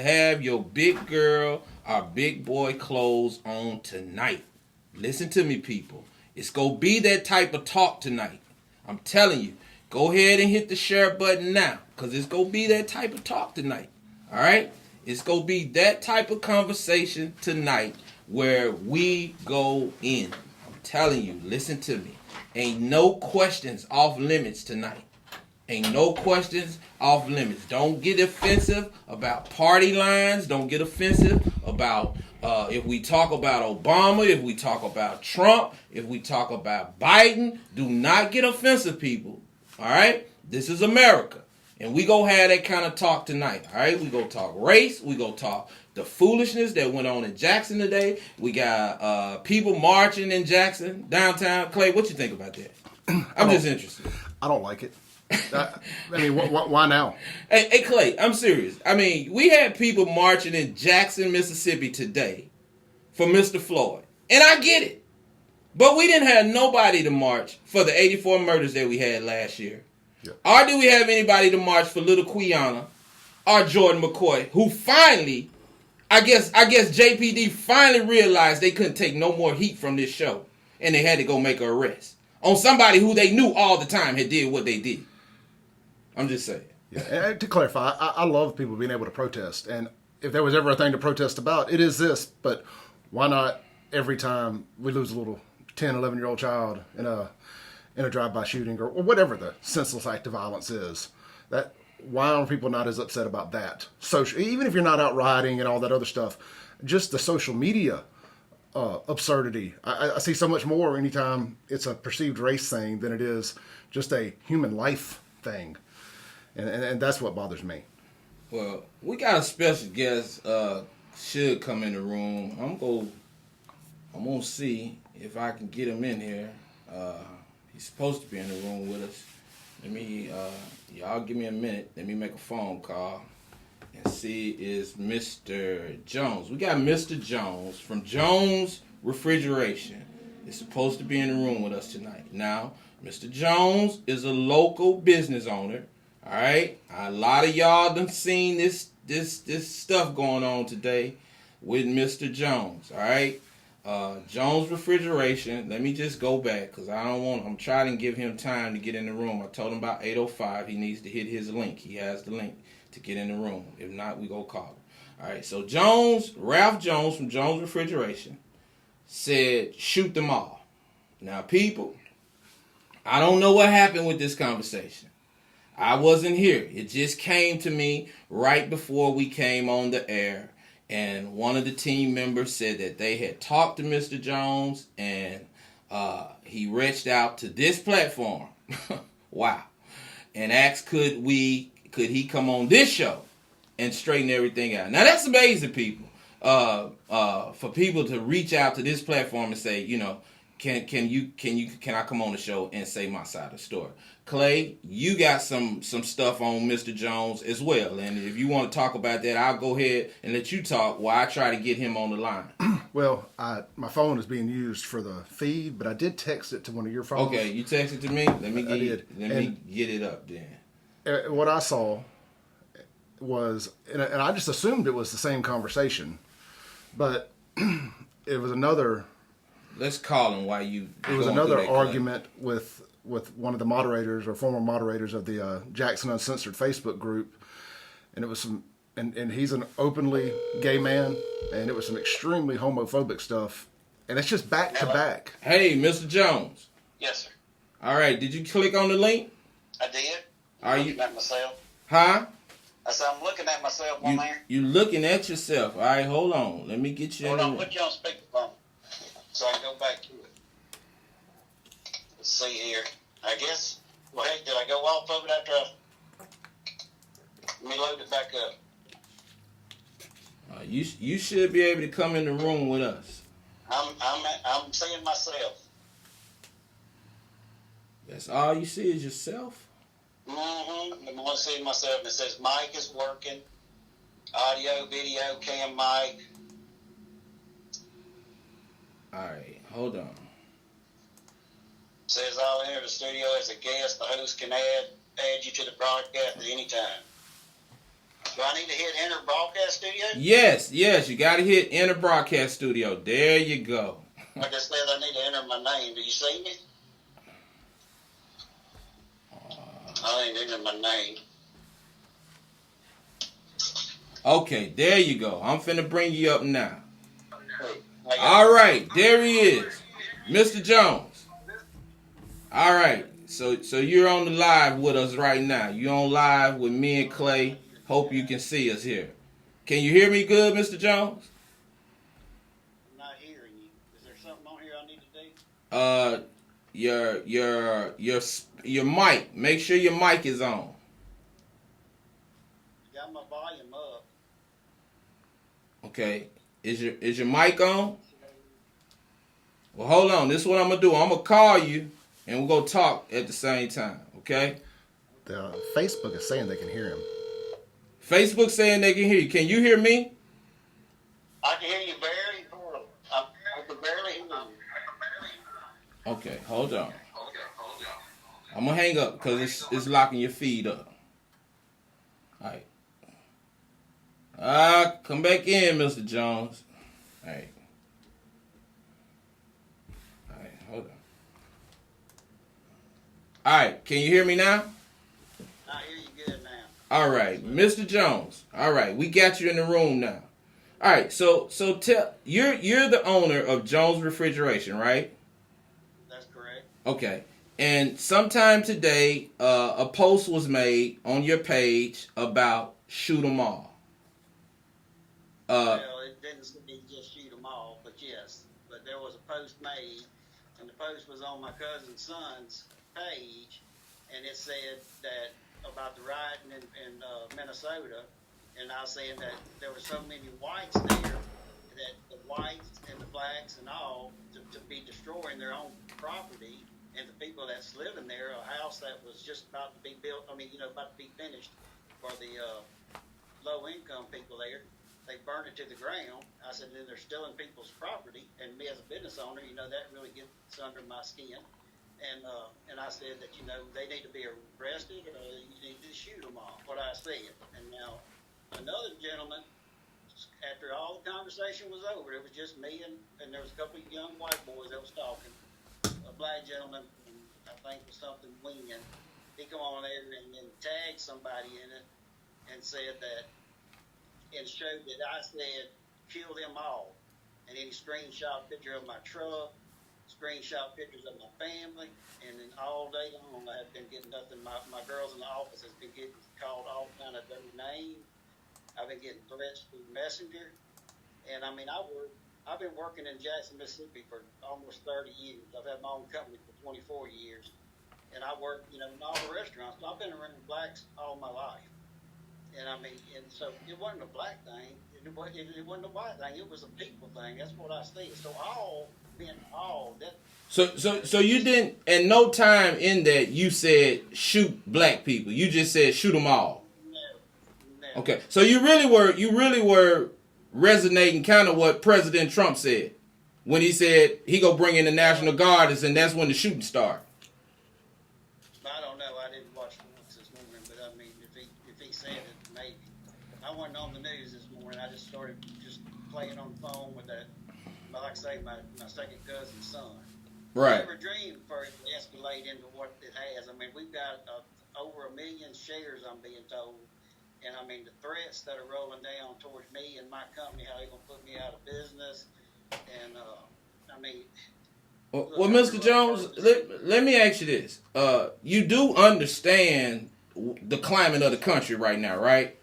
have your big girl or big boy clothes on tonight. Listen to me, people. It's going to be that type of talk tonight. I'm telling you. Go ahead and hit the share button now, because it's going to be that type of talk tonight. All right? It's going to be that type of conversation tonight where we go in. I'm telling you, listen to me. Ain't no questions off limits tonight. Ain't no questions off limits. Don't get offensive about party lines. Don't get offensive about if we talk about Obama, if we talk about Trump, if we talk about Biden. Do not get offensive, people. All right? This is America. And we go have that kind of talk tonight. All right? We go talk race. We go talk the foolishness that went on in Jackson today. We got people marching in Jackson, downtown. Clay, what you think about that? I'm just interested. I don't like it. I mean, why now? Hey, Clay, I'm serious. I mean, we had people marching in Jackson, Mississippi today for Mr. Floyd. And I get it. But we didn't have nobody to march for the 84 murders that we had last year. Yep. Or do we have anybody to march for little Quiana or Jordan McCoy, who finally, I guess JPD finally realized they couldn't take no more heat from this show. And they had to go make an arrest on somebody who they knew all the time had did what they did. I'm just saying. Yeah, and to clarify, I love people being able to protest. And if there was ever a thing to protest about, it is this. But why not every time we lose a little 10, 11-year-old child in a drive-by shooting or whatever the senseless act of violence is, that why are people not as upset about that? Social, even if you're not out rioting and all that other stuff, just the social media absurdity. I see so much more anytime it's a perceived race thing than it is just a human life thing. And that's what bothers me. Well, we got a special guest should come in the room. I'm gonna see if I can get him in here. He's supposed to be in the room with us. Let me y'all give me a minute. Let me make a phone call and see is Mr. Jones. We got Mr. Jones from Jones Refrigeration. Is supposed to be in the room with us tonight. Now, Mr. Jones is a local business owner. All right, a lot of y'all done seen this stuff going on today with Mr. Jones. All right, Jones Refrigeration. Let me just go back because I'm trying to give him time to get in the room. I told him about 8:05. He needs to hit his link. He has the link to get in the room. If not, we go call him. All right. So Ralph Jones from Jones Refrigeration said, "Shoot them all." Now, people, I don't know what happened with this conversation. I wasn't here. It just came to me right before we came on the air. And one of the team members said that they had talked to Mr. Jones and he reached out to this platform. Wow. And asked could he come on this show and straighten everything out. Now that's amazing, people. For people to reach out to this platform and say, you know, can I come on the show and say my side of the story? Clay, you got some stuff on Mr. Jones as well. And if you want to talk about that, I'll go ahead and let you talk while I try to get him on the line. Well, my phone is being used for the feed, but I did text it to one of your phones. Okay, you texted to me? Let me get it up then. What I saw was, and I just assumed it was the same conversation, but it was another... Let's call him while you... It was another argument with one of the moderators or former moderators of the Jackson Uncensored Facebook group, and it was some, and he's an openly gay man, and it was some extremely homophobic stuff, and it's just back to back. Hey, Mr. Jones. Yes, sir. All right, did you click on the link? I did. Are you looking at myself? Huh? I said I'm looking at myself on there. You looking at yourself? All right, hold on. Let me get you. Hold on, put you on speakerphone so I can go back to it. Let's see here. I guess. Well, heck, did I go off of it after let me load it back up. You should be able to come in the room with us. I'm seeing myself. That's all you see is yourself? Mm-hmm. I'm going to see myself, and it says mic is working. Audio, video, cam, mic. All right, hold on. Says I'll enter the studio as a guest. The host can add you to the broadcast at any time. Do I need to hit enter broadcast studio? Yes, you got to hit enter broadcast studio. There you go. Like I said, I need to enter my name. Do you see me? I need to enter my name. Okay, there you go. I'm finna bring you up now. Hey, All right, there he is, Mr. Jones. All right, so you're on the live with us right now. You're on live with me and Clay. Hope you can see us here. Can you hear me good, Mr. Jones? I'm not hearing you. Is there something on here I need to do? Your mic. Make sure your mic is on. Got my volume up. Okay. Is your mic on? Well, hold on. This is what I'm gonna do. I'm gonna call you, and we're gonna talk at the same time. Okay? Facebook is saying they can hear him. Facebook saying they can hear you. Can you hear me? I can hear you very poorly. I can barely hear you. Okay. Hold on. I'm gonna hang up because it's locking your feed up. All right. Come back in, Mr. Jones. All right. Hold on. All right, can you hear me now? I hear you good now. All right, Mr. Jones. All right, we got you in the room now. All right, so tell you're the owner of Jones Refrigeration, right? That's correct. Okay. And sometime today, a post was made on your page about shoot 'em all. Well, it didn't say just shoot them all, but yes. But there was a post made, and the post was on my cousin's son's page, and it said that about the rioting in Minnesota, and I was saying that there were so many whites there that the whites and the blacks and all to be destroying their own property, and the people that's living there, a house that was just about to be built, about to be finished for the low-income people there. They burned it to the ground. I said, then they're stealing people's property, and me as a business owner, that really gets under my skin. And I said that, they need to be arrested or you need to shoot them all, what I said. And now another gentleman, after all the conversation was over, it was just me and there was a couple of young white boys that was talking. A black gentleman, I think was something winging, he come on there and then tagged somebody in it and said that, and showed that I said, kill them all. And then he screenshot a picture of my truck, screenshot pictures of my family, and then all day long I have been getting nothing. My girls in the office has been getting called all kind of dirty names. I've been getting threats through Messenger. And I've been working in Jackson, Mississippi for almost 30 years. I've had my own company for 24 years. And I work, in all the restaurants. So I've been around blacks all my life. And and so it wasn't a black thing. It wasn't a white thing. It was a people thing. That's what I said. So all meant all. So you didn't, at no time in that you said shoot black people. You just said shoot them all. No. Okay. So you really were resonating kind of what President Trump said when he said he go bring in the National Guard, and that's when the shooting started. I don't know. I didn't watch the news this morning, but if he said it, maybe. I wasn't on the news this morning. I just started playing on the phone with that, like I say, my second cousin's son. Right. I never dreamed for it to escalate into what it has. We've got over 1 million shares, I'm being told. And the threats that are rolling down towards me and my company, how they're going to put me out of business. And, Well, Mr. Jones, let me ask you this. You do understand the climate of the country right now, right?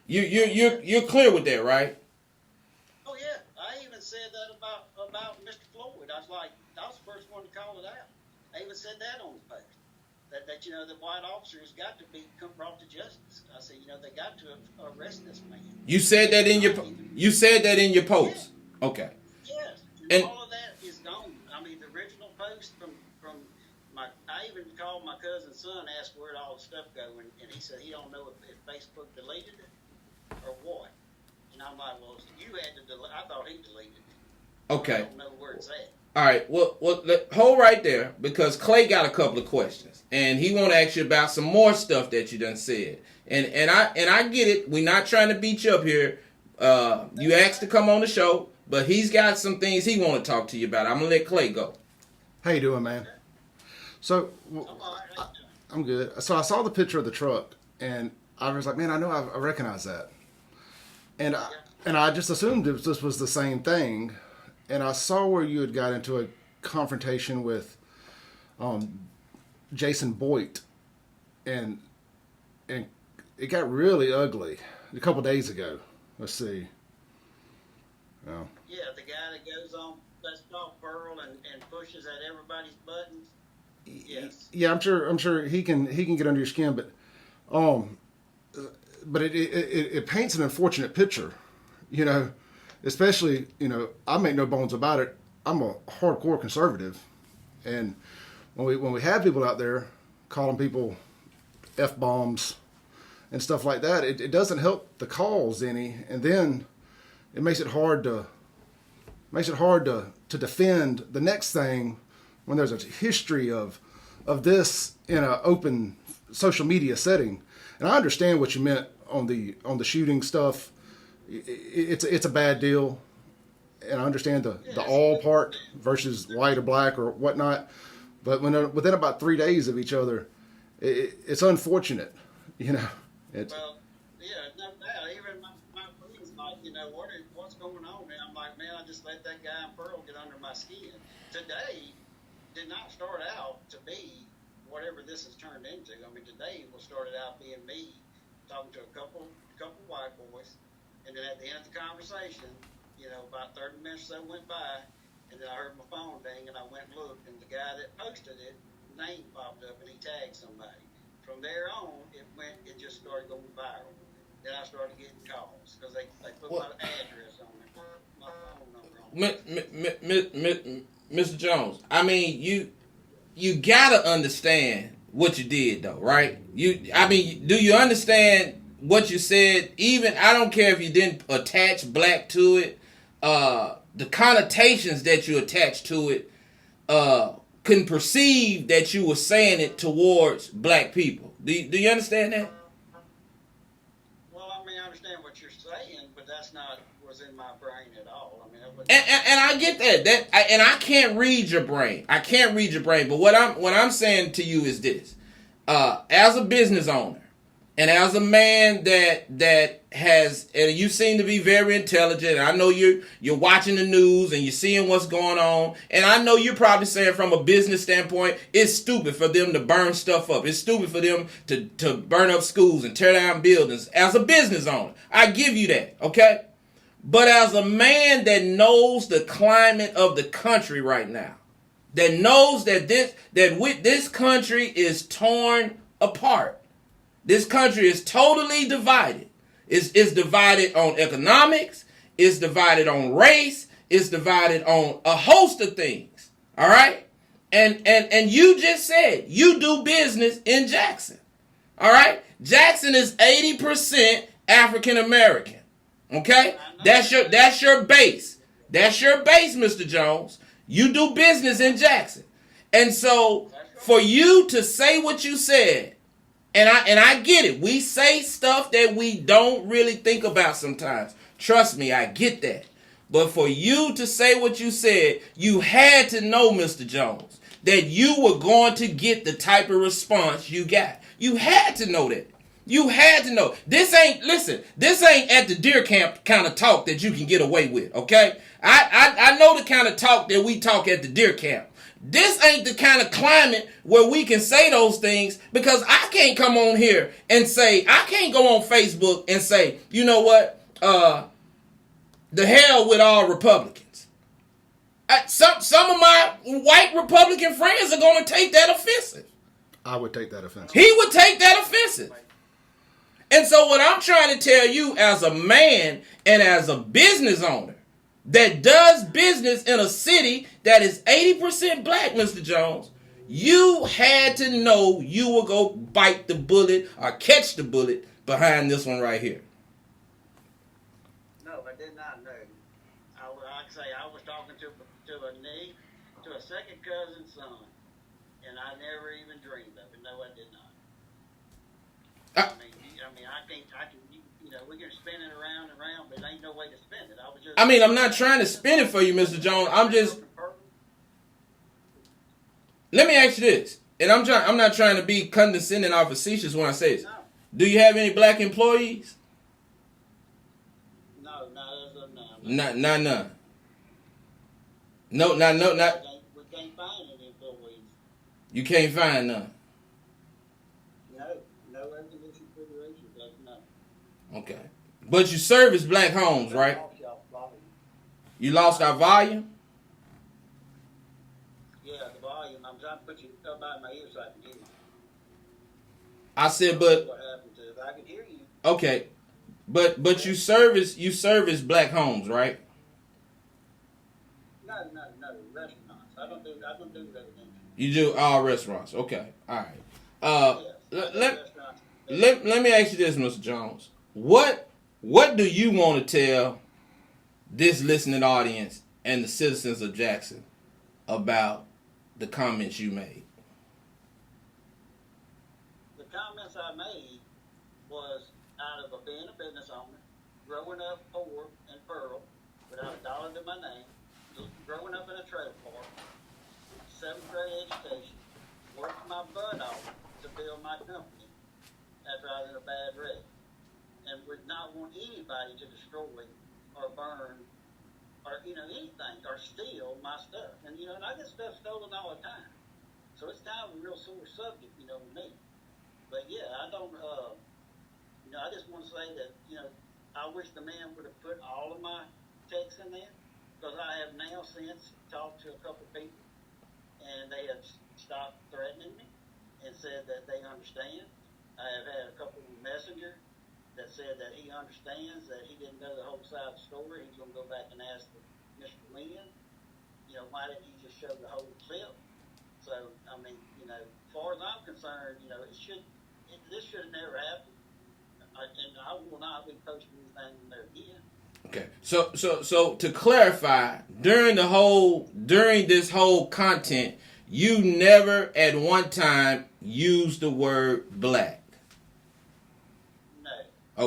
You're clear with that, right? Oh, yeah. I even said that about Mr. Floyd. I was the first one to call it out. I even said that on the post. That the white officers got to be brought to justice. I said, they got to arrest this man. You said that in your post. Yeah. Okay. Yes. And all of that is gone. The original post from I even called my cousin's son, asked where'd all the stuff go, and he said he don't know if Facebook deleted it or what. And I'm like, well, you had to delete. I thought he deleted it. okay. I don't know where it's at. All right. Well, hold right there because Clay got a couple of questions, and he want to ask you about some more stuff that you done said. And I get it. We're not trying to beat you up here. You asked to come on the show, but he's got some things he want to talk to you about. I'm gonna let Clay go. How you doing, man? So I'm good. So I saw the picture of the truck, and I was like, man, I know I recognize that, and I just assumed this was the same thing, and I saw where you had got into a confrontation with Jason Boyd, and it got really ugly a couple days ago. Let's see. Oh. Yeah, the guy that goes on Let's Talk Pearl and pushes at everybody's buttons. Yes. Yeah, I'm sure he can get under your skin, but it paints an unfortunate picture, you know. Especially, you know, I make no bones about it. I'm a hardcore conservative, and when we have people out there calling people F-bombs and stuff like that, it doesn't help the cause any, and then it makes it hard to defend the next thing when there's a history of this in an open social media setting. And I understand what you meant on the shooting stuff. It's a bad deal, and I understand the all part versus white or black or whatnot. But within about 3 days of each other, it's unfortunate, you know. Well, yeah, no doubt. Even my friends like, you know, what's going on? And I'm like, man, I just let that guy in Pearl get under my skin. Today did not start out to be whatever this has turned into. I mean, today started out being me talking to a couple white boys, and then at the end of the conversation, you know, about 30 minutes or so went by, and then I heard my phone ding, and I went and looked, and the guy that posted it, name popped up, and he tagged somebody. From there on, it just started going viral. Then I started getting calls because they put my address on it, my phone number on it. Mr. Jones, I mean, you gotta understand what you did, though, right? Do you understand what you said? Even I don't care if you didn't attach black to it. The connotations that you attached to it couldn't perceive that you were saying it towards black people. Do you understand that? Well, I mean, I understand what you're saying, but that's not was in my brain at all. I mean, and I get that. And I can't read your brain. But what I'm saying to you is this: as a business owner, and as a man that has, and you seem to be very intelligent. I know you're watching the news and you're seeing what's going on. And I know you're probably saying from a business standpoint, it's stupid for them to burn stuff up. It's stupid for them to burn up schools and tear down buildings. As a business owner, I give you that, okay? But as a man that knows the climate of the country right now, that knows that this country is torn apart. This country is totally divided. It's divided on economics. It's divided on race. It's divided on a host of things. All right? And you just said you do business in Jackson. All right? Jackson is 80% African American. Okay? That's your base. That's your base, Mr. Jones. You do business in Jackson. And so for you to say what you said, and I get it. We say stuff that we don't really think about sometimes. Trust me, I get that. But for you to say what you said, you had to know, Mr. Jones, that you were going to get the type of response you got. You had to know that. You had to know. This ain't at the deer camp kind of talk that you can get away with, okay? I know the kind of talk that we talk at the deer camp. This ain't the kind of climate where we can say those things, because I can't come on here and say, I can't go on Facebook and say, you know what, the hell with all Republicans. Some of my white Republican friends are going to take that offensive. I would take that offensive. He would take that offensive. And so what I'm trying to tell you as a man and as a business owner that does business in a city that is 80% black, Mr. Jones, you had to know you will go bite the bullet or catch the bullet behind this one right here. No, I did not know. Like I say, I was talking to a knee, to a second cousin's son, and I never even dreamed of it. No, I did not. I can, you know, we can spin it around and around, but there ain't no way to spin it. I'm not trying to spin it for you, Mr. Jones. Let me ask you this, and I'm not trying to be condescending or facetious when I say this. No. Do you have any black employees? No, as of now. None. No, We can't find any employees. You can't find none. No air conditioned refrigeration, no. Okay. But you service black homes, right? You lost our volume? Yeah, the volume. I'm trying to put you up by my ear so I can hear you. I said, but What happened to it? I can hear you. okay. But you service black homes, right? No, restaurants. I don't do residential. You do all restaurants. Okay. All right. Yes, Let me ask you this, Mr. Jones. What do you want to tell this listening audience and the citizens of Jackson about the comments you made? The comments I made was out of being a business owner, growing up poor and Pearl, without a dollar to my name, growing up in a trailer park, 7th grade education, worked my butt off to build my company after I was in a bad wreck, and would not want anybody to destroy or burn or anything or steal my stuff. And and I get stuff stolen all the time, so it's kind of a real sore subject, with me. But yeah, I don't. I just want to say that I wish the man would have put all of my texts in there, because I have now since talked to a couple of people, and they have stopped threatening me and said that they understand. I have had a couple of messenger that said that he understands, that he didn't know the whole side of the story. He's going to go back and ask Mr. Lynn, why didn't he just show the whole clip? So, as far as I'm concerned, this should have never happened. And I will not be posting anything there again. Okay. So to clarify, during this whole content, you never at one time used the word black. No.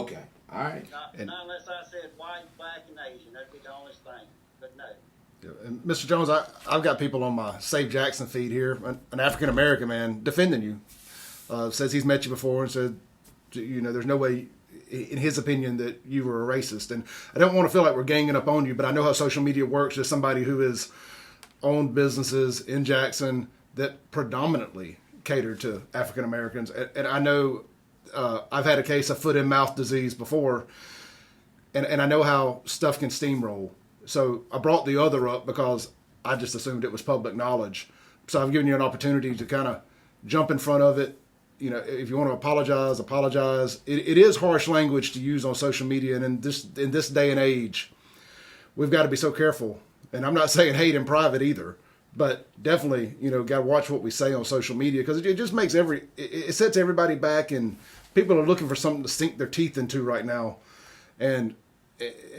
Okay. All right. Not unless I said white, black, and Asian. That'd be the only thing. But no. And Mr. Jones, I've got people on my Save Jackson feed here, an African American man defending you. Says he's met you before and said, there's no way, in his opinion, that you were a racist. And I don't want to feel like we're ganging up on you, but I know how social media works. As somebody who has owned businesses in Jackson that predominantly cater to African Americans, and I know I've had a case of foot and mouth disease before, and I know how stuff can steamroll. So I brought the other up because I just assumed it was public knowledge. So I've given you an opportunity to kind of jump in front of it. If you want to apologize. It is harsh language to use on social media, and in this day and age, we've got to be so careful. And I'm not saying hate in private either, but definitely, got to watch what we say on social media, because it just makes it sets everybody back, and people are looking for something to sink their teeth into right now. And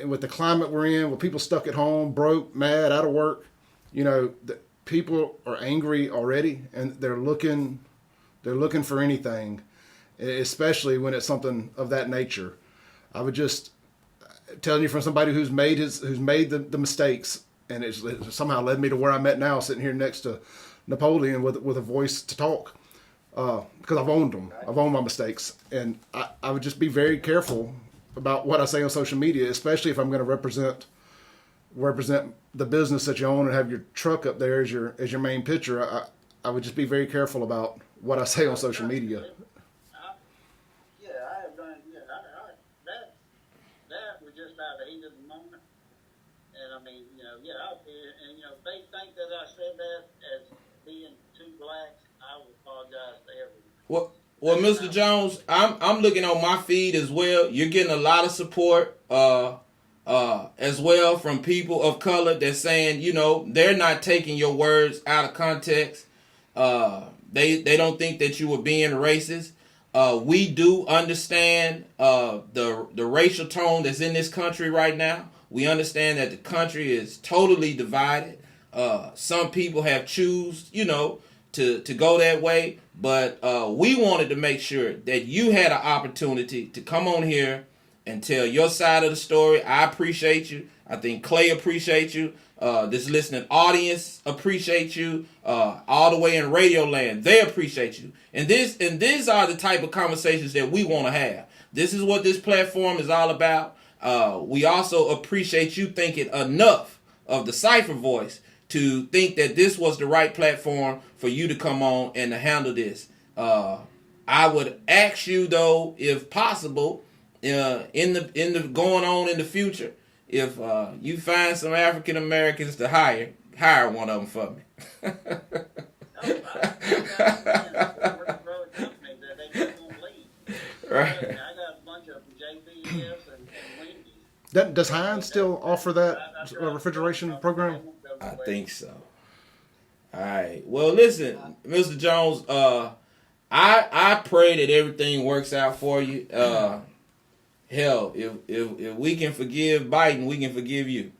with the climate we're in, with people stuck at home, broke, mad, out of work, people are angry already, and they're looking for anything, especially when it's something of that nature. I would just telling you from somebody who's made the mistakes, and it somehow led me to where I'm at now, sitting here next to Napoleon with a voice to talk, because I've owned them. I've owned my mistakes, and I would just be very careful about what I say on social media, especially if I'm going to represent the business that you own and have your truck up there as your main picture. I would just be very careful about what I say on social media. I have done. That was just out of the heat of the moment, and they think that I said that as being too black. I will apologize to everyone. Well, Mr. Jones, I'm looking on my feed as well. You're getting a lot of support as well from people of color that's saying, they're not taking your words out of context. They don't think that you were being racist. We do understand the racial tone that's in this country right now. We understand that the country is totally divided. Some people have choose, to go that way. But we wanted to make sure that you had an opportunity to come on here and tell your side of the story. I appreciate you. I think Clay appreciates you. This listening audience appreciate you. All the way in Radio Land, they appreciate you. And these are the type of conversations that we want to have. This is what this platform is all about. We also appreciate you thinking enough of the Cypher Voice to think that this was the right platform for you to come on and to handle this. I would ask you though, if possible, in the going on in the future, if you find some African Americans to hire one of them for me. Right. I got a bunch of them, JBS and Wendy's. Does Heinz still offer that refrigeration program? I think so. All right. Well, listen, Mr. Jones. I pray that everything works out for you. Hell, if we can forgive Biden, we can forgive you.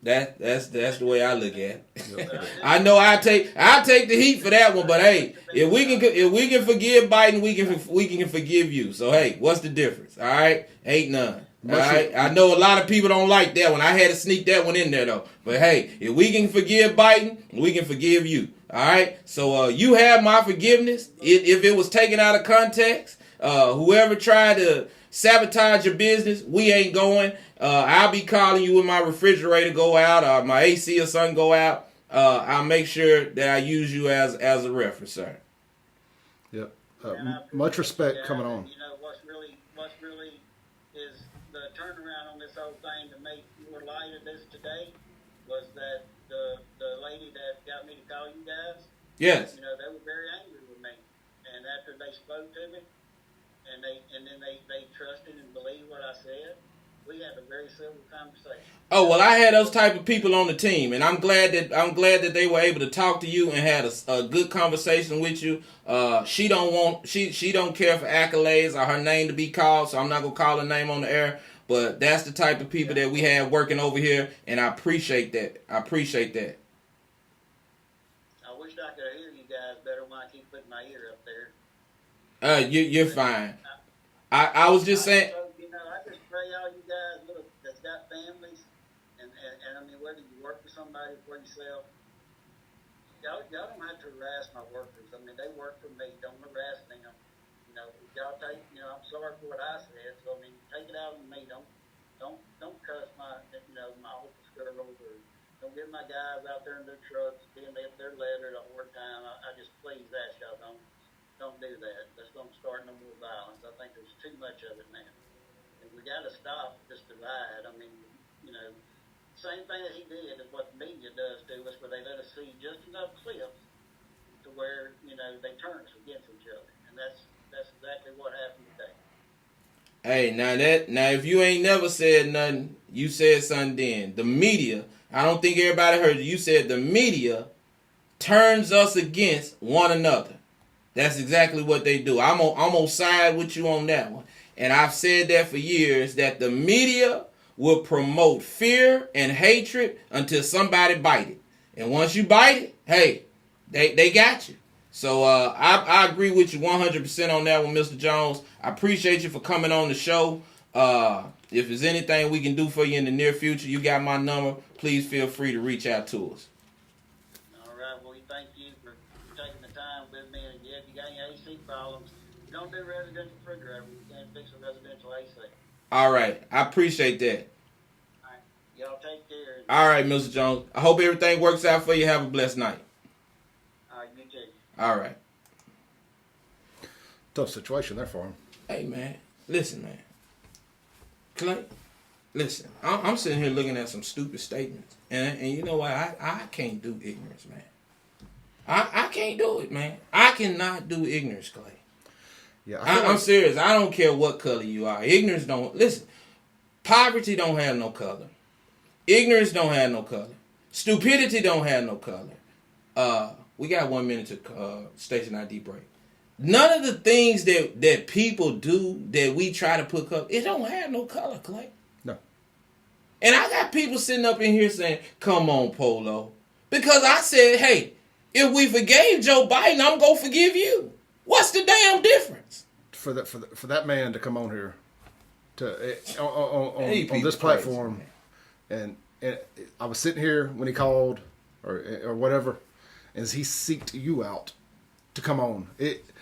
That's the way I look at it. I know I take the heat for that one, but hey, if we can forgive Biden, we can forgive you. So hey, what's the difference? All right, ain't none. All right, I know a lot of people don't like that one. I had to sneak that one in there though. But hey, if we can forgive Biden, we can forgive you. All right. So you have my forgiveness. If it was taken out of context, whoever tried to sabotage your business, we ain't going. I'll be calling you when my refrigerator go out or my AC or something go out. I'll make sure that I use you as a reference, sir. Yep. Much respect coming on. You know what's really is the turnaround on this whole thing to make more light of this today was that the lady that got me to call you guys. Yes. You know, they were very angry with me, and after they spoke to me, and then they trusted and believed what I said. We had a very civil conversation. Oh well, I had those type of people on the team, and I'm glad that they were able to talk to you and had a good conversation with you. She don't care for accolades or her name to be called, so I'm not gonna call her name on the air. But that's the type of people that we have working over here, and I appreciate that. I wish I could hear you guys better when I keep putting my ear up there. You're fine. I was just saying. I just pray all you guys that's got families, and I mean, whether you work for somebody or for yourself, y'all don't have to harass my workers. I mean, they work for me. Don't harass them. You know, y'all take. You know, I'm sorry for what I said. So I mean, take it out on me. Don't cuss my office girls or don't get my guys out there in their trucks being their letter the whole time. I just please ask y'all don't do that. That's going to start no more violence. I think there's too much of it now. And we got to stop this divide. I mean, you know, same thing that he did is what the media does to us, where they let us see just enough clips to where, you know, they turn us against each other. And that's exactly what happened today. Hey, now if you ain't never said nothing, you said something then. The media, I don't think everybody heard you. You said the media turns us against one another. That's exactly what they do. I'm gonna side with you on that one. And I've said that for years, that the media will promote fear and hatred until somebody bite it. And once you bite it, hey, they got you. So I agree with you 100% on that one, Mr. Jones. I appreciate you for coming on the show. If there's anything we can do for you in the near future, you got my number. Please feel free to reach out to us. All right. Well, thank you for taking the time with me. And yeah, if you got any AC problems, don't do residential refrigerator. We can't fix a residential AC. All right. I appreciate that. All right. Y'all take care. All right, Mr. Jones. I hope everything works out for you. Have a blessed night. All right. You too. All right. Tough situation there for him. Hey, man. Listen, man. Clay, listen. I'm sitting here looking at some stupid statements. And you know what? I can't do ignorance, man. I can't do it, man. I cannot do ignorance, Clay. Yeah, I'm serious. I don't care what color you are. Ignorance don't... Listen. Poverty don't have no color. Ignorance don't have no color. Stupidity don't have no color. We got 1 minute to station ID break. None of the things that people do that we try to put up, it don't have no color, Clay. No. And I got people sitting up in here saying, come on, Polo. Because I said, hey, if we forgave Joe Biden, I'm going to forgive you. What's the damn difference? For that man to come on here on this platform, crazy, and I was sitting here when he called or whatever, and he seeked you out to come on.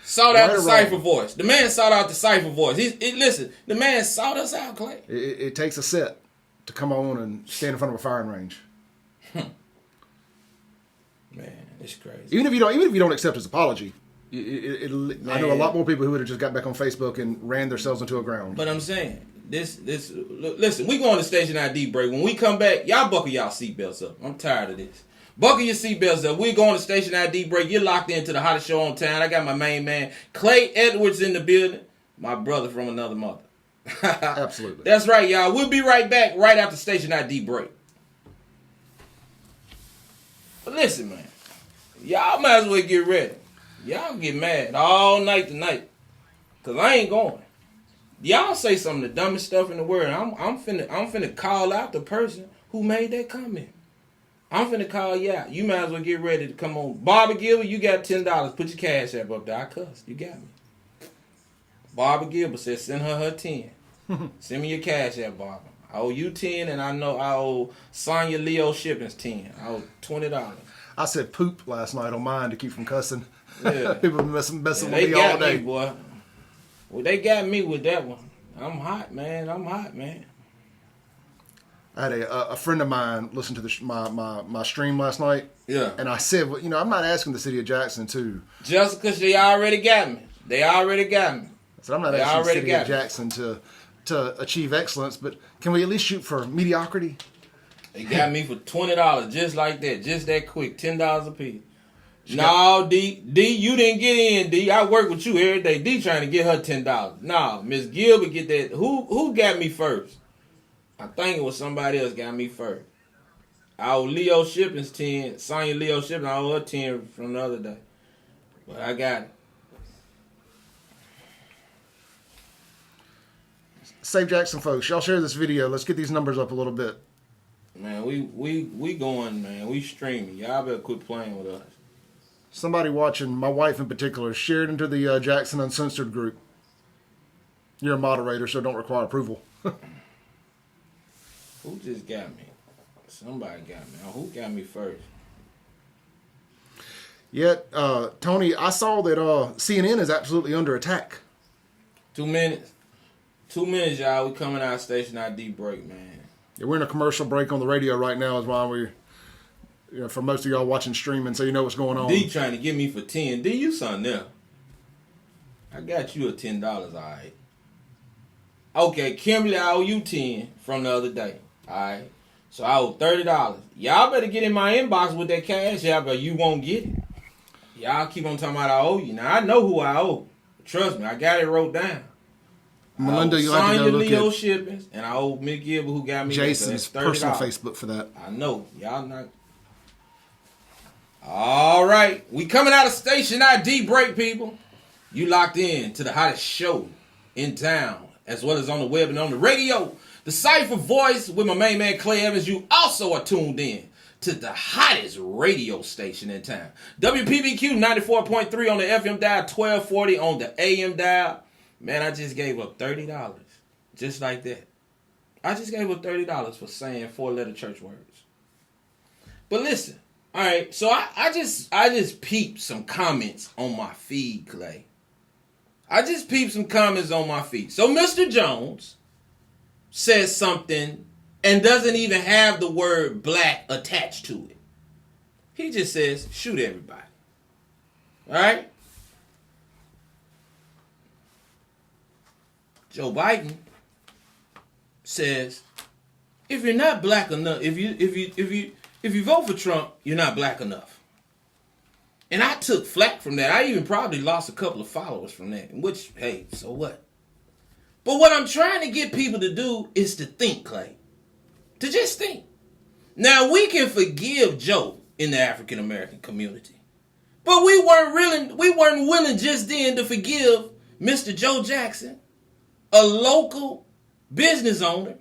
Sought out the cipher voice. The man sought out the cipher voice. Listen, the man sought us out, Clay. It takes a set to come on and stand in front of a firing range. Man, it's crazy. Even if you don't accept his apology, I know a lot more people who would have just got back on Facebook and ran themselves into a ground. But I'm saying listen, we going to station ID break. When we come back, y'all buckle y'all seatbelts up. I'm tired of this. Buckle your seatbelts up. We're going to station ID break. You're locked into the hottest show on town. I got my main man Clay Edwards in the building. My brother from another mother. Absolutely. That's right, y'all. We'll be right back right after station ID break. But listen, man. Y'all might as well get ready. Y'all get mad all night tonight. Because I ain't going. Y'all say some of the dumbest stuff in the world. I'm finna call out the person who made that comment. I'm finna call you out. You might as well get ready to come on. Barbara Gilbert, you got $10. Put your cash app up there. I cussed. You got me. Barbara Gilbert said send her 10. Send me your cash app, Barbara. I owe you 10, and I know I owe Sonya Leo Shippings 10. I owe $20. I said poop last night on mine to keep from cussing. Yeah. People been messing with they me got all day. Me, boy. Well, they got me with that one. I'm hot, man. I had a friend of mine listen to my stream last night. Yeah. And I said, well, I'm not asking the city of Jackson to. Just because they already got me. I said, I'm not asking the city of Jackson to achieve excellence, but can we at least shoot for mediocrity? They got me for $20, just like that, just that quick, $10 a piece. No, D, you didn't get in, D. I work with you every day. D trying to get her $10. No, Miss Gilbert get that. Who got me first? I think it was somebody else got me first. I owe Leo Shippings 10. Sonya Leo Shippings, I owe her 10 from the other day. But I got it. Save Jackson, folks. Y'all share this video. Let's get these numbers up a little bit. Man, we going, man. We streaming. Y'all better quit playing with us. Somebody watching, my wife in particular, shared into the Jackson Uncensored group. You're a moderator, so don't require approval. Who just got me? Somebody got me. Who got me first? Yet, Tony, I saw that CNN is absolutely under attack. 2 minutes. 2 minutes, y'all. We coming out of station ID break, man. Yeah, we're in a commercial break on the radio right now is why we're, for most of y'all watching streaming, so you know what's going on. D trying to get me for 10. D, you something there. I got you a $10, all right. Okay, Kimberly, I owe you 10 from the other day. All right. So I owe $30. Y'all better get in my inbox with that cash app or you won't get it. Y'all keep on talking about I owe you. Now I know who I owe. Trust me, I got it wrote down. Melinda, you have to go look Leo at Shippings, and I owe Mick Gilbert who got me Jason's $30. personal Facebook for that. I know. Y'all not. All right. We coming out of station ID break, people. You locked in to the hottest show in town, as well as on the web and on the radio. The Cypher Voice with my main man Clay Evans. You also are tuned in to the hottest radio station in town. WPBQ 94.3 on the FM dial, 1240 on the AM dial. Man, I just gave up $30. Just like that. I just gave up $30 for saying 4-letter church words. But listen, all right, so I just peeped some comments on my feed, Clay. I just peeped some comments on my feed. So Mr. Jones says something and doesn't even have the word black attached to it. He just says, shoot everybody. All right? Joe Biden says, if you're not black enough, if you vote for Trump, you're not black enough. And I took flack from that. I even probably lost a couple of followers from that. Which, hey, so what? But what I'm trying to get people to do is to think, Clay. To just think. Now, we can forgive Joe in the African American community. But we weren't willing just then to forgive Mr. Joe Jackson, a local business owner,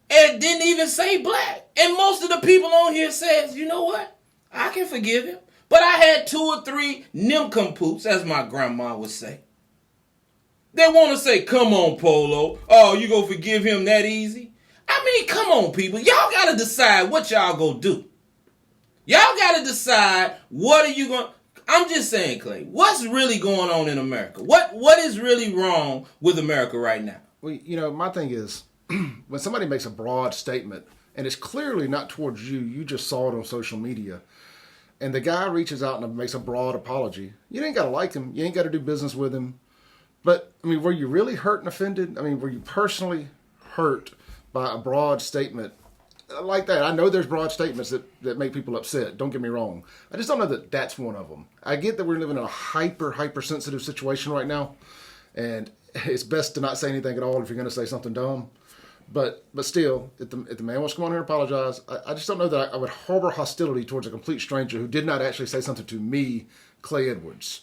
and didn't even say black. And most of the people on here says, you know what? I can forgive him. But I had 2 or 3 nincompoops, as my grandma would say. They want to say, come on, Polo. Oh, you gonna forgive him that easy? I mean, come on, people. Y'all got to decide what y'all gonna do. Y'all got to decide what are you going to... I'm just saying, Clay, what's really going on in America? What is really wrong with America right now? Well, you know, my thing is, when somebody makes a broad statement, and it's clearly not towards you, you just saw it on social media, and the guy reaches out and makes a broad apology, you ain't got to like him, you ain't got to do business with him, but, I mean, were you really hurt and offended? I mean, were you personally hurt by a broad statement like that? I know there's broad statements that make people upset. Don't get me wrong. I just don't know that that's one of them. I get that we're living in a hypersensitive situation right now, and it's best to not say anything at all if you're going to say something dumb. But still, if the man wants to come on here and apologize, I just don't know that I would harbor hostility towards a complete stranger who did not actually say something to me, Clay Edwards.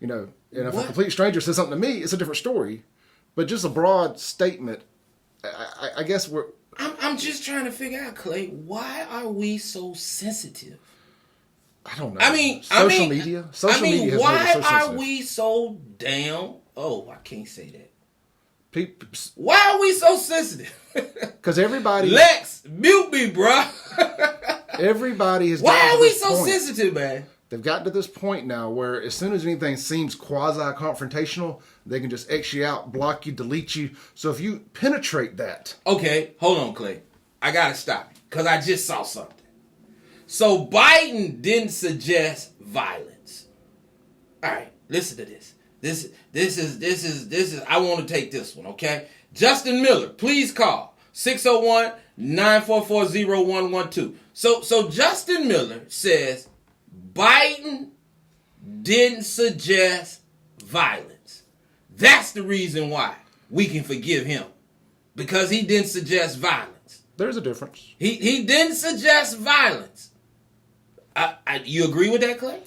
You know, and if a complete stranger says something to me, it's a different story. But just a broad statement, I guess we're... I'm just trying to figure out, Clay, why are we so sensitive? I don't know. Social media has why made it so sensitive. are we so damn... Oh, I can't say that. Why are we so sensitive? Because everybody... Lex, mute me, bro. Everybody has... Why are we so sensitive, man? They've gotten to this point now where as soon as anything seems quasi-confrontational, they can just X you out, block you, delete you. So if you penetrate that... Okay, hold on, Clay. I got to stop you because I just saw something. So Biden didn't suggest violence. All right, listen to this. This is, I want to take this one, okay? Justin Miller, please call 601-944-0112. So Justin Miller says Biden didn't suggest violence. That's the reason why we can forgive him. Because he didn't suggest violence. There's a difference. He didn't suggest violence. You agree with that, Clay?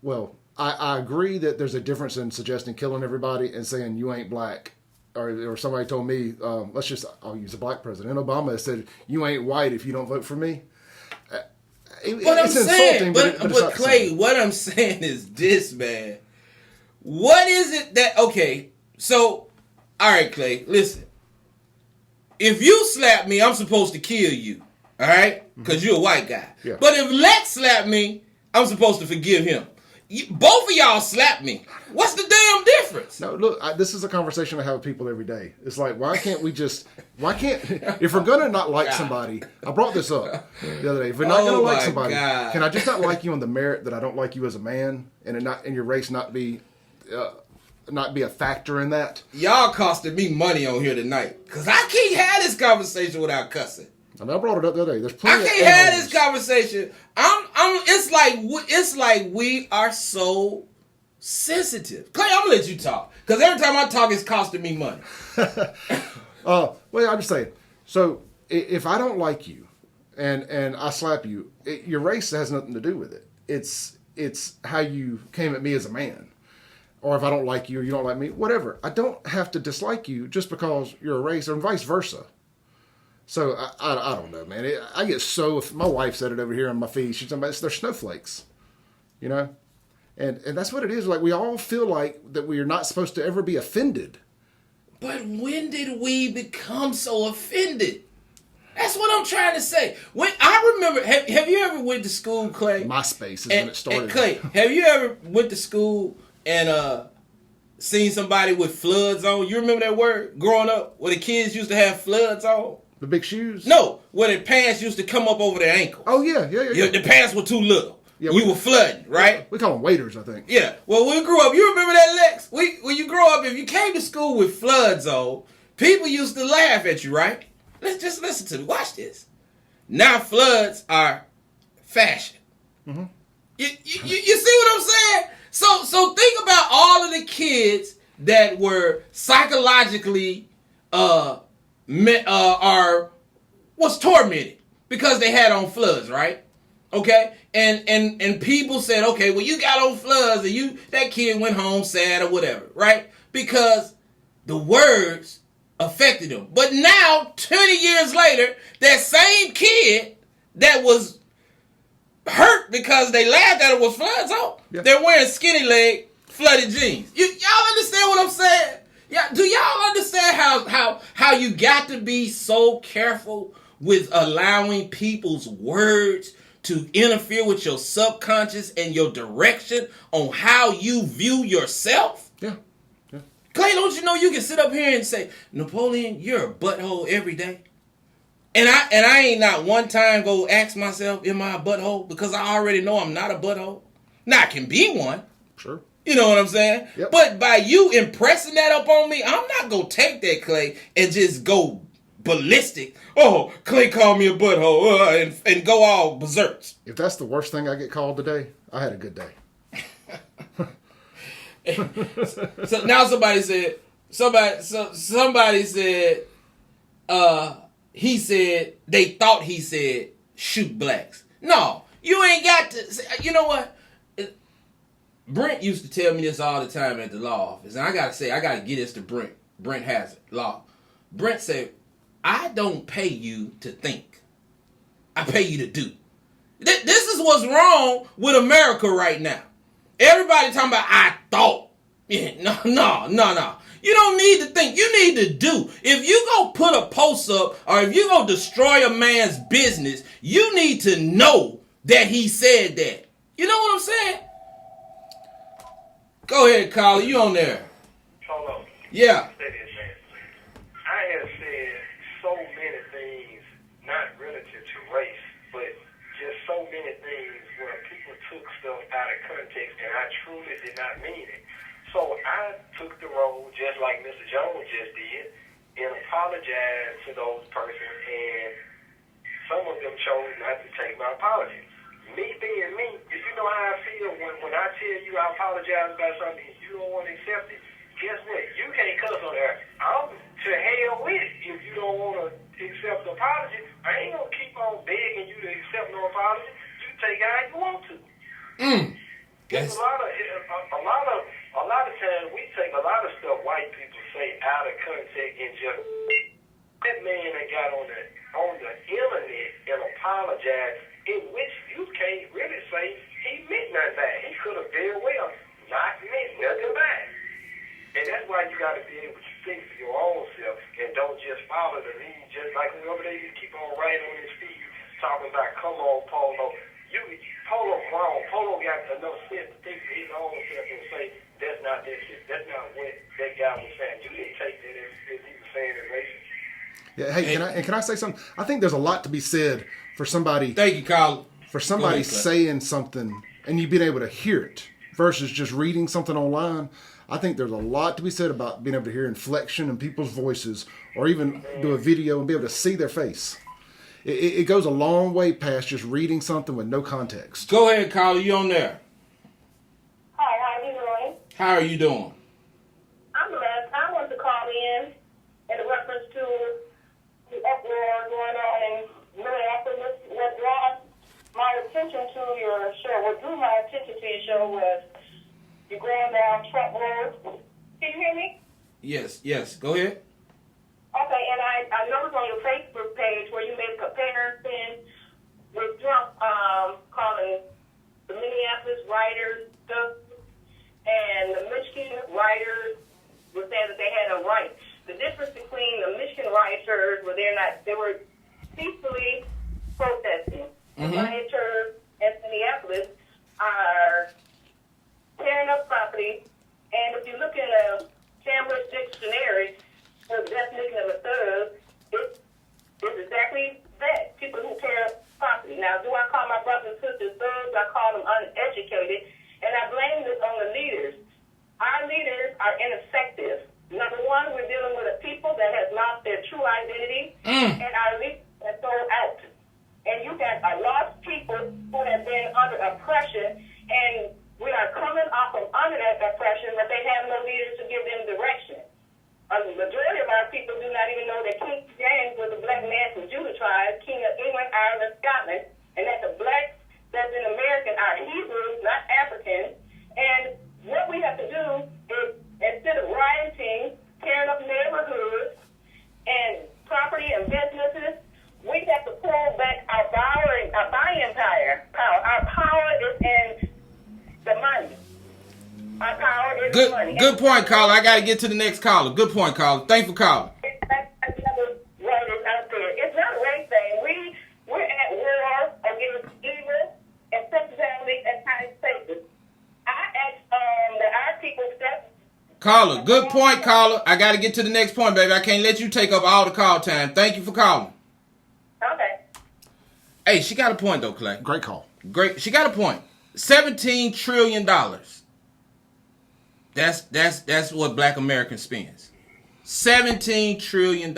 Well, I agree that there's a difference in suggesting killing everybody and saying you ain't black. Or somebody told me, I'll use a black president. Obama said, you ain't white if you don't vote for me. It's insulting, but Clay, what I'm saying is this, man. What is it that... Okay, so... All right, Clay, listen. If you slap me, I'm supposed to kill you. All right? Because you're a white guy. Yeah. But if Lex slapped me, I'm supposed to forgive him. Both of y'all slapped me. What's the damn difference? No, look, this is a conversation I have with people every day. It's like, if we're going to not like somebody, I brought this up the other day. If we're not going to like somebody, can I just not like you on the merit that I don't like you as a man and your race not be a factor in that? Y'all costing me money on here tonight because I can't have this conversation without cussing. I mean, I brought it up the other day. There's plenty. I can't have this conversation. It's like we are so sensitive. Clay, I'm gonna let you talk because every time I talk, it's costing me money. Well, I'm just saying. So if I don't like you, and I slap you, your race has nothing to do with it. It's how you came at me as a man. Or if I don't like you or you don't like me, whatever. I don't have to dislike you just because you're a race or vice versa. So I don't know, man. I get so... My wife said it over here on my feed. She's talking about they're snowflakes, you know? And that's what it is. Like, we all feel like that we are not supposed to ever be offended. But when did we become so offended? That's what I'm trying to say. When I remember... Have you ever went to school, Clay? MySpace is when it started. And Clay, have you ever went to school and seen somebody with floods on? You remember that word growing up? Where the kids used to have floods on? The big shoes? No, where the pants used to come up over their ankles. Oh, yeah. The pants were too little. Yeah, you were flooding, right? We call them waders, I think. Yeah. Well, when we grew up, you remember that, Lex? When you grow up, if you came to school with floods on, people used to laugh at you, right? Let's just listen to me. Watch this. Now floods are fashion. Mm-hmm. You see what I'm saying? So think about all of the kids that were psychologically was tormented because they had on floods, right? Okay, and people said, okay, well, you got on floods and that kid went home sad or whatever, right? Because the words affected him. But now, 20 years later, that same kid that was hurt because they laughed at it was Floyd. So they're wearing skinny leg, flooded jeans. Y'all understand what I'm saying? Yeah. Do y'all understand how you got to be so careful with allowing people's words to interfere with your subconscious and your direction on how you view yourself? Yeah. Clay, don't you know you can sit up here and say, Napoleon, you're a butthole every day? And I ain't not one time go ask myself, am I a butthole? Because I already know I'm not a butthole. Now I can be one. Sure. You know what I'm saying? Yep. But by you impressing that up on me, I'm not going to take that, Clay, and just go ballistic. Oh, Clay called me a butthole and go all berserk. If that's the worst thing I get called today, I had a good day. So now somebody said, he said, they thought he said, shoot blacks. No, you ain't got to. You know what? Brent used to tell me this all the time at the law office. And I got to get this to Brent. Brent has it. Law. Brent said, I don't pay you to think. I pay you to do. This is what's wrong with America right now. Everybody talking about, I thought. Yeah, no. You don't need to think. You need to do. If you go put a post up or if you go destroy a man's business, you need to know that he said that. You know what I'm saying? Go ahead, Carla. You on there. Hold on. Yeah. I have said so many things, not relative to race, but just so many things where people took stuff out of context, and I truly did not mean it. So I took the road, just like Mr. Jones just did, and apologized to those persons, and some of them chose not to take my apology. Me being me, if you know how I feel when I tell you I apologize about something and you don't want to accept it, guess what? You can't cuss on there. I'm to hell with it. If you don't want to accept the apology, I ain't going to keep on begging you to accept no apology. You take it how you want to. There's a lot of times we take a lot of stuff white people say out of context and just that man that got on the internet and apologized, in which you can't really say he meant nothing bad. He could have very well not meant nothing bad. And that's why you got to be able to think for your own self and don't just follow the lead. Just like whoever they keep on writing on his feed talking about, come on, Polo. Polo wrong. Polo got enough sense to think for his own self and say, that's not that shit. That's not what that guy was saying. You didn't take that as he was saying it racist. Yeah, hey, can I say something? I think there's a lot to be said for somebody. Thank you, Kyle. For somebody saying something and you being able to hear it versus just reading something online. I think there's a lot to be said about being able to hear inflection in people's voices, or even do a video and be able to see their face. It goes a long way past just reading something with no context. Go ahead, Kyle. You on there? Hi, how are you doing? How are you doing? I'm blessed. I want to call in reference to the uproar going on in Minneapolis. What brought my attention to your show, what drew my attention to your show was you going down Trump Road. Can you hear me? Yes. Go ahead. Okay, and I noticed on your Facebook page where you made a comparison with Trump calling the Minneapolis rioters stuff, and the Michigan rioters were saying that they had a right. The difference between the Michigan rioters they were peacefully protesting. The rioters in Minneapolis are tearing up property, and if you look in a Cambridge dictionary, the definition of a thug is exactly that, people who tear up property. Now, do I call my brothers and sisters thugs? I call them uneducated, and I blame this on the leaders. Our leaders are ineffective. Number one, we're dealing with a people that has lost their true identity, and our leaders are thrown out. And you got a lot of people who have been under oppression, and we are coming off from under that oppression, but they have no leaders to give them direction. A majority of our people do not even know that King James was a black man from Judah tribe, king of England, Ireland, Scotland, and that the blacks that's in America are Hebrews, not Africans. And what we have to do is, instead of rioting, tearing up neighborhoods, and extra money. Good point, caller. I got to get to the next caller. Good point, caller. Thanks for calling. That's another writers out there. It's not a race thing. We're at war against evil and sexuality and high status. I asked that our people step. Caller, good point, caller. I got to get to the next point, baby. I can't let you take up all the call time. Thank you for calling. Okay. Hey, she got a point, though, Clay. Great call. Great. She got a point. $17 trillion. That's what Black Americans spends. $17 trillion.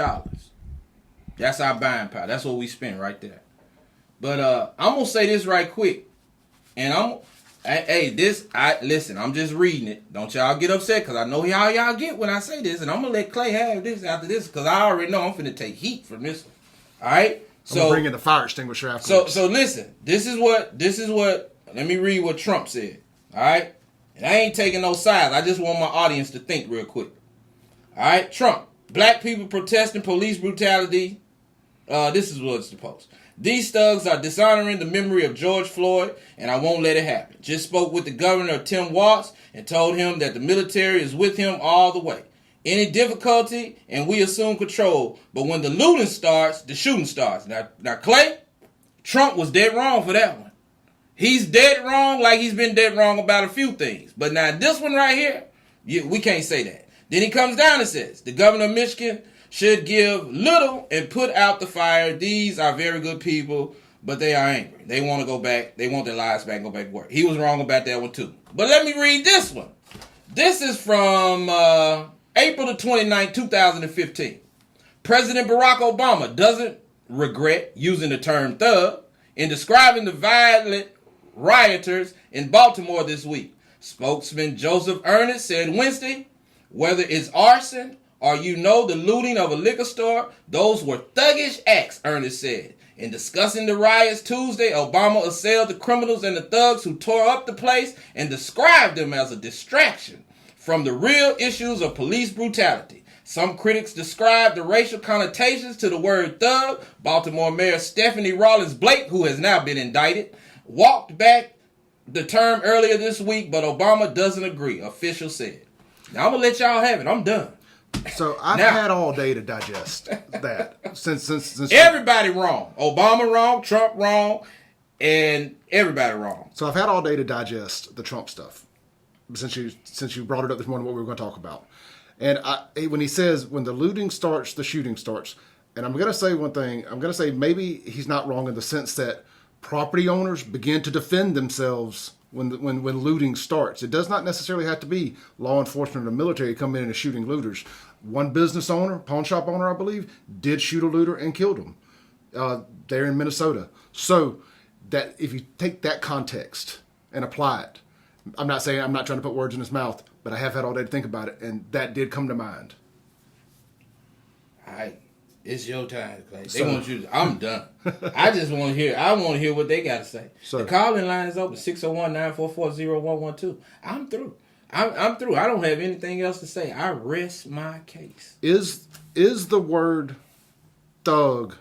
That's our buying power. That's what we spend right there. But I'm gonna say this right quick, and listen. I'm just reading it. Don't y'all get upset because I know how y'all get when I say this, and I'm gonna let Clay have this after this because I already know I'm finna take heat from this one. All right. So I'm bring in the fire extinguisher after. So listen. This is what. Let me read what Trump said. All right. And I ain't taking no sides. I just want my audience to think real quick. All right. Trump. Black people protesting police brutality. This is what's the post. These thugs are dishonoring the memory of George Floyd, and I won't let it happen. Just spoke with the governor, Tim Walz, and told him that the military is with him all the way. Any difficulty, and we assume control. But when the looting starts, the shooting starts. Now, Clay, Trump was dead wrong for that one. He's dead wrong like he's been dead wrong about a few things. But now this one right here, we can't say that. Then he comes down and says, the governor of Michigan should give little and put out the fire. These are very good people, but they are angry. They want to go back. They want their lives back and go back to work. He was wrong about that one too. But let me read this one. This is from April the 29th, 2015. President Barack Obama doesn't regret using the term thug in describing the violent rioters in Baltimore this week. Spokesman Joseph Earnest said Wednesday, whether it's arson or the looting of a liquor store, those were thuggish acts, Ernest said. In discussing the riots Tuesday, Obama assailed the criminals and the thugs who tore up the place and described them as a distraction from the real issues of police brutality. Some critics described the racial connotations to the word thug. Baltimore Mayor Stephanie Rawlings Blake, who has now been indicted, walked back the term earlier this week, but Obama doesn't agree, officials said. Now, I'm going to let y'all have it. I'm done. So I've had all day to digest that. since everybody wrong. Obama wrong, Trump wrong, and everybody wrong. So I've had all day to digest the Trump stuff. Since you brought it up this morning, what we were going to talk about. And when he says, when the looting starts, the shooting starts. And I'm going to say one thing. I'm going to say maybe he's not wrong in the sense that property owners begin to defend themselves when looting starts. It does not necessarily have to be law enforcement or the military coming in and shooting looters. One business owner, pawn shop owner, I believe, did shoot a looter and killed him there in Minnesota. So that if you take that context and apply it, I'm not trying to put words in his mouth, but I have had all day to think about it, and that did come to mind. All right. It's your time, Clay. They want you to, I'm done. I just want to hear what they got to say. The call-in line is open, 601-944-0112. I'm through. I'm through. I don't have anything else to say. I rest my case. Is the word thug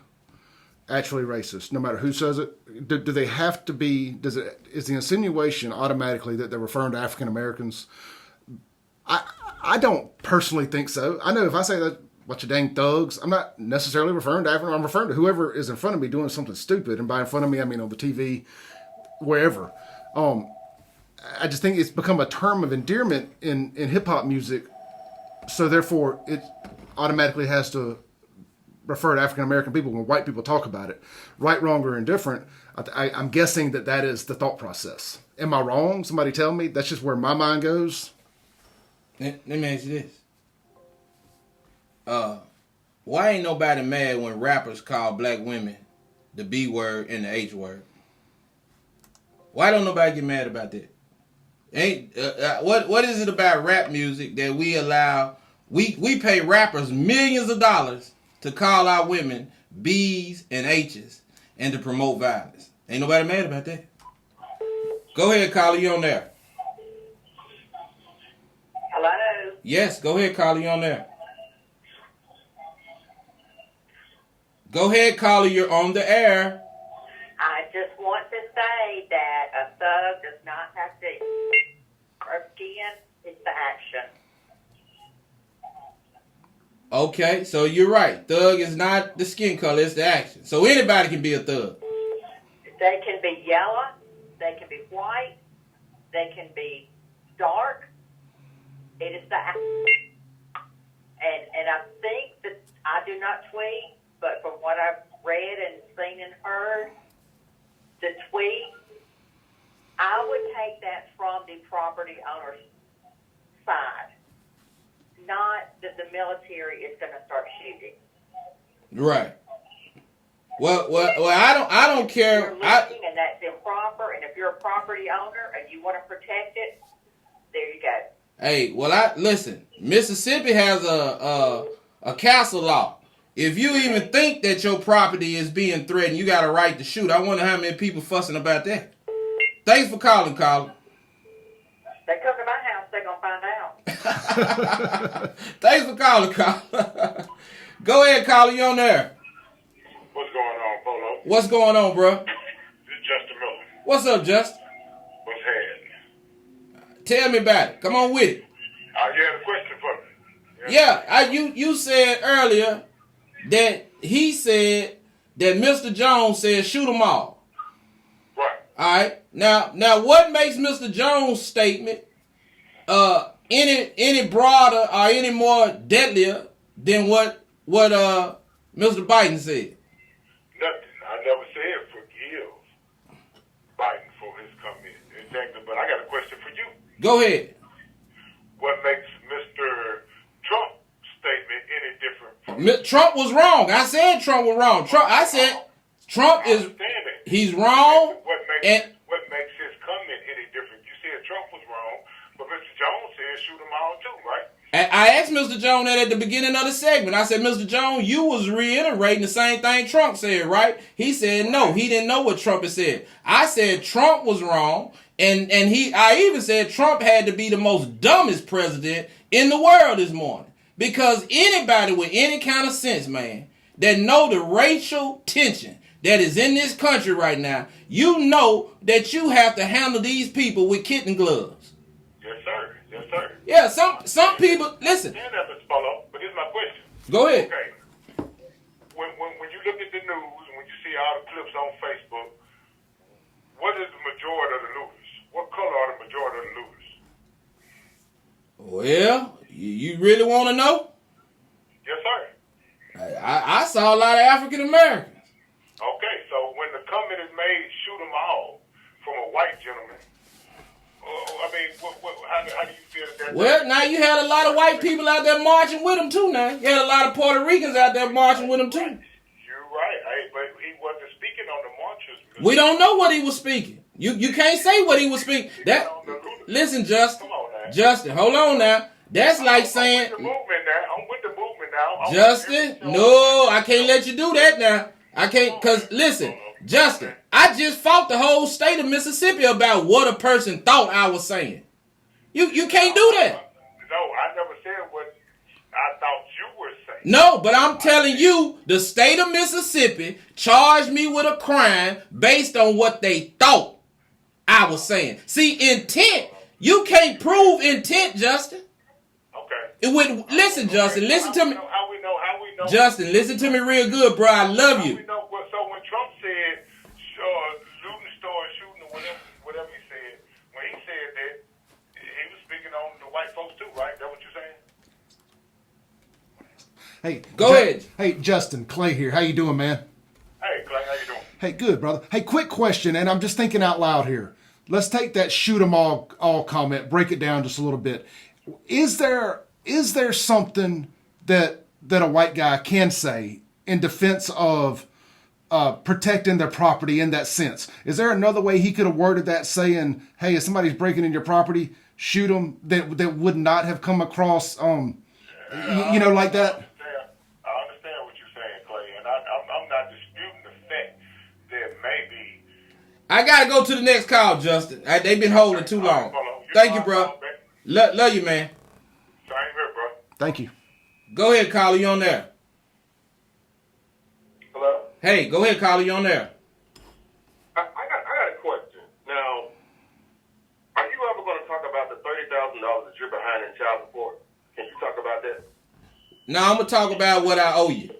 actually racist, no matter who says it? Do they have to be, is the insinuation automatically that they're referring to African Americans? I don't personally think so. I know if I say that, bunch of dang thugs, I'm not necessarily referring to African. I'm referring to whoever is in front of me doing something stupid. And by in front of me, I mean on the TV, wherever. I just think it's become a term of endearment in hip-hop music. So therefore, it automatically has to refer to African-American people when white people talk about it. Right, wrong, or indifferent, I'm guessing that is the thought process. Am I wrong? Somebody tell me. That's just where my mind goes. Let me ask you this. Why ain't nobody mad when rappers call black women the B word and the H word? Why don't nobody get mad about that? What is it about rap music that we allow? We pay rappers millions of dollars to call our women B's and H's and to promote violence. Ain't nobody mad about that. Go ahead, caller, you on there. Hello? Yes, go ahead, caller, you on there. Go ahead, caller, you're on the air. I just want to say that a thug does not have to. Our skin is the action. Okay, so you're right. Thug is not the skin color, it's the action. So anybody can be a thug. They can be yellow, they can be white, they can be dark. It is the action. And I think that I do not tweet, but from what I've read and seen and heard, the tweet, I would take that from the property owner's side. Not that the military is going to start shooting. Right. Well, I don't care. You're looking, and that's improper. And if you're a property owner and you want to protect it, there you go. Hey, listen. Mississippi has a castle law. If you even think that your property is being threatened, you got a right to shoot. I wonder how many people fussing about that. Thanks for calling, Colin. They come to my house, they're going to find out. Thanks for calling, Colin. Go ahead, Colin. You're on there. What's going on, Polo? What's going on, bro? This is Justin Miller. What's up, Justin? What's happening? Tell me about it. Come on with it. You had a question for me? Yeah, you said earlier that he said that Mr. Jones said shoot them all. Right. All right. Now, what makes Mr. Jones' statement any broader or any more deadlier than what Mr. Biden said? Nothing. I never said forgive Biden for his comment. Exactly. But I got a question for you. Go ahead. What makes Mr. Trump's statement any different from Trump was wrong. I said Trump was wrong. I said Trump is he's wrong. What makes his comment any different? You said Trump was wrong, but Mr. Jones said shoot them all too, right? I asked Mr. Jones that at the beginning of the segment. I said, Mr. Jones, you was reiterating the same thing Trump said, right? He said no, he didn't know what Trump had said. I said Trump was wrong, and I even said Trump had to be the most dumbest president in the world this morning. Because anybody with any kind of sense, man, that know the racial tension that is in this country right now, you know that you have to handle these people with kitten gloves. Yes, sir. Yes, sir. Yeah, some people, listen. I understand that, Mr. Polo, but here's my question. Go ahead. Okay. When you look at the news and when you see all the clips on Facebook, what is the majority of the looters? What color are the majority of the looters? Well, you really want to know? Yes, sir. I saw a lot of African Americans. Okay, so when the comment is made, shoot them all from a white gentleman. I mean, how do you feel that? Well, now you had a lot of white people out there marching with him too. Now you had a lot of Puerto Ricans out there marching with him too. You're right, but he wasn't speaking on the marchers. We don't know what he was speaking. You can't say what he was speaking. Listen, Justin. Come on now. Justin, hold on now. That's like saying, I'm with the movement now. Justin, no, I can't let you do that now. I can't, because listen, Justin, I just fought the whole state of Mississippi about what a person thought I was saying. You can't do that. No, I never said what I thought you were saying. No, but I'm telling you, the state of Mississippi charged me with a crime based on what they thought I was saying. See, intent, you can't prove intent, Justin. Okay. Listen, Justin, listen to me. How we know? Justin, listen to me real good, bro. I love you. So when Trump said looting stores, shooting, or whatever he said, when he said that, he was speaking on the white folks too, right? Is that what you're saying? Hey, go ahead. Hey, Justin, Clay here. How you doing, man? Hey, Clay, how you doing? Hey, good, brother. Hey, quick question, and I'm just thinking out loud here. Let's take that shoot 'em all comment, break it down just a little bit. Is there something that a white guy can say in defense of protecting their property in that sense? Is there another way he could have worded that, saying, "Hey, if somebody's breaking in your property, shoot them"? That would not have come across, like that. I understand what you're saying, Clay, and I'm not disputing the fact that maybe. I gotta go to the next call, Justin. They've been holding too long. Thank you, bro. Love you, man. Same here, bro. Thank you. Go ahead, caller. You on there? Hello? Hey, go ahead, caller. You on there? I got a question. Now, are you ever going to talk about the $30,000 that you're behind in child support. Can you talk about that? Now I'm gonna talk about what I owe you.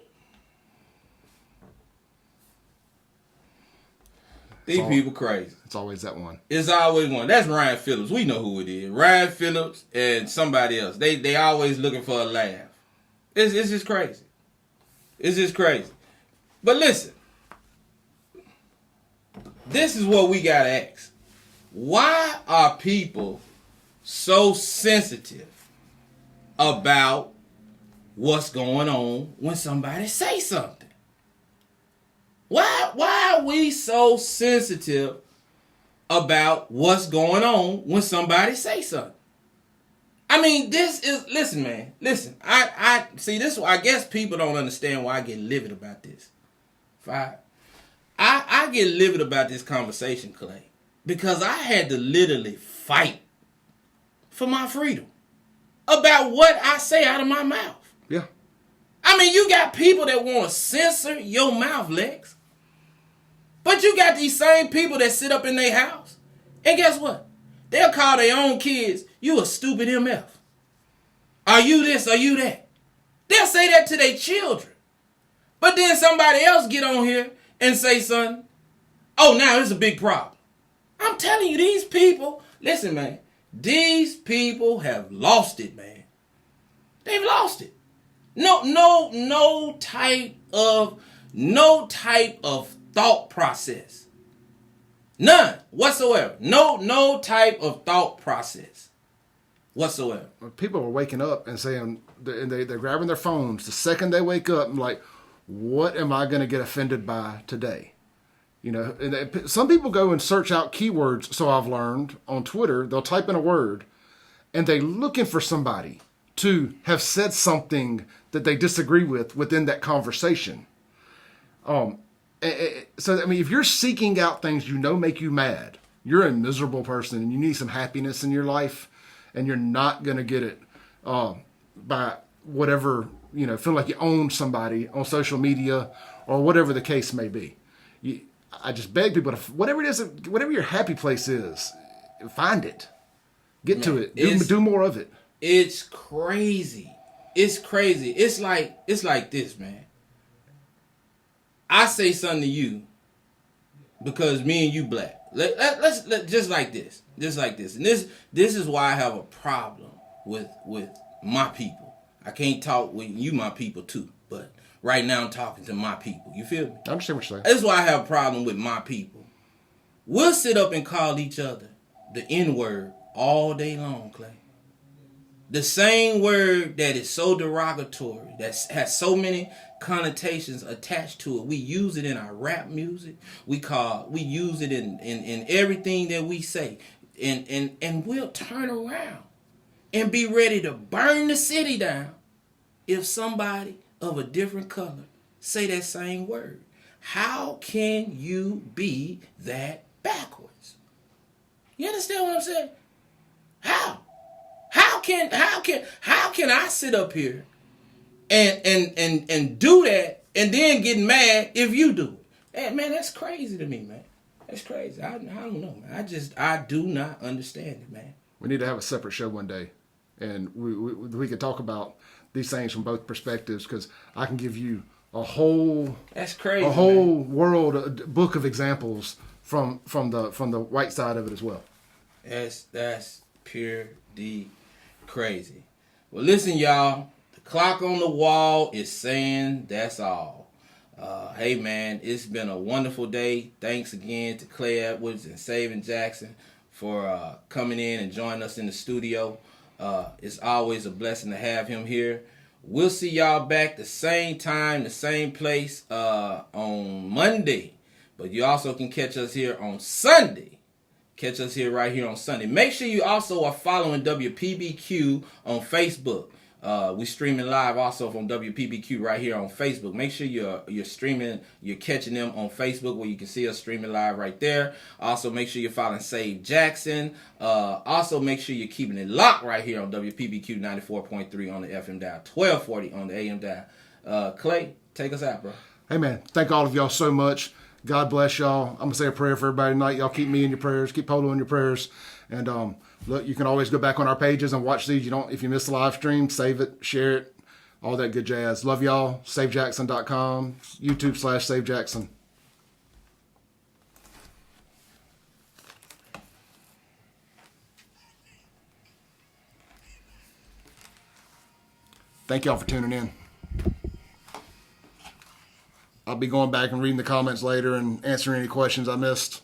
These people crazy. It's always that one. It's always one. That's Ryan Phillips. We know who it is. Ryan Phillips and somebody else. They always looking for a laugh. It's just crazy. It's just crazy. But listen, this is what we gotta ask. Why are people so sensitive about what's going on when somebody say something? Why are we so sensitive about what's going on when somebody say something? I mean, listen, man. Listen, I see this. I guess people don't understand why I get livid about this. I get livid about this conversation, Clay, because I had to literally fight for my freedom about what I say out of my mouth. Yeah. I mean, you got people that want to censor your mouth, Lex. But you got these same people that sit up in their house. And guess what? They'll call their own kids, you a stupid MF. Are you this? Are you that? They'll say that to their children. But then somebody else get on here and say something. Oh, now it's a big problem. I'm telling you, these people, listen, man. These people have lost it, man. They've lost it. No type of thought process. None whatsoever. No type of thought process whatsoever. People are waking up and saying, they're grabbing their phones the second they wake up and like, what am I going to get offended by today? You know, and some people go and search out keywords. So I've learned on Twitter, they'll type in a word and they're looking for somebody to have said something that they disagree with within that conversation. So, I mean, if you're seeking out things you know make you mad, you're a miserable person and you need some happiness in your life, and you're not going to get it by whatever, feel like you own somebody on social media or whatever the case may be. I just beg people to, whatever it is, whatever your happy place is, find it. Get to it. Do more of it. It's crazy. It's crazy. It's like this, man. I say something to you because me and you black. Let's just like this. And this is why I have a problem with my people. I can't talk with you, my people too, but right now I'm talking to my people. You feel me? I understand what you're saying. That's why I have a problem with my people. We'll sit up and call each other the N-word all day long, Clay. The same word that is so derogatory, that has so many connotations attached to it. We use it in our rap music. We use it in everything that we say. And we'll turn around and be ready to burn the city down if somebody of a different color say that same word. How can you be that backwards? You understand what I'm saying? How? How can I sit up here and do that and then get mad if you do it? Hey, man, that's crazy to me, man. That's crazy. I don't know, man. I do not understand it, man. We need to have a separate show one day, and we could talk about these things from both perspectives, because I can give you a whole world, a book of examples from the white side of it as well. That's pure D crazy. Well, listen, y'all. The clock on the wall is saying that's all. Hey, man, it's been a wonderful day. Thanks again to Clay Edwards and Savin Jackson for coming in and joining us in the studio. It's always a blessing to have him here. We'll see y'all back the same time, the same place on Monday. But you also can catch us here on Sunday. Catch us here right here on Sunday. Make sure you also are following WPBQ on Facebook. We're streaming live also from WPBQ right here on Facebook. Make sure you're streaming, you're catching them on Facebook where you can see us streaming live right there. Also, make sure you're following Save Jackson. Also, make sure you're keeping it locked right here on WPBQ 94.3 on the FM dial, 1240 on the AM dial. Clay, take us out, bro. Hey, man, thank all of y'all so much. God bless y'all. I'm going to say a prayer for everybody tonight. Y'all keep me in your prayers. Keep Polo in your prayers. And Look, you can always go back on our pages and watch these. If you miss the live stream, save it, share it, all that good jazz. Love y'all. SaveJackson.com, YouTube/SaveJackson. Thank y'all for tuning in. I'll be going back and reading the comments later and answering any questions I missed.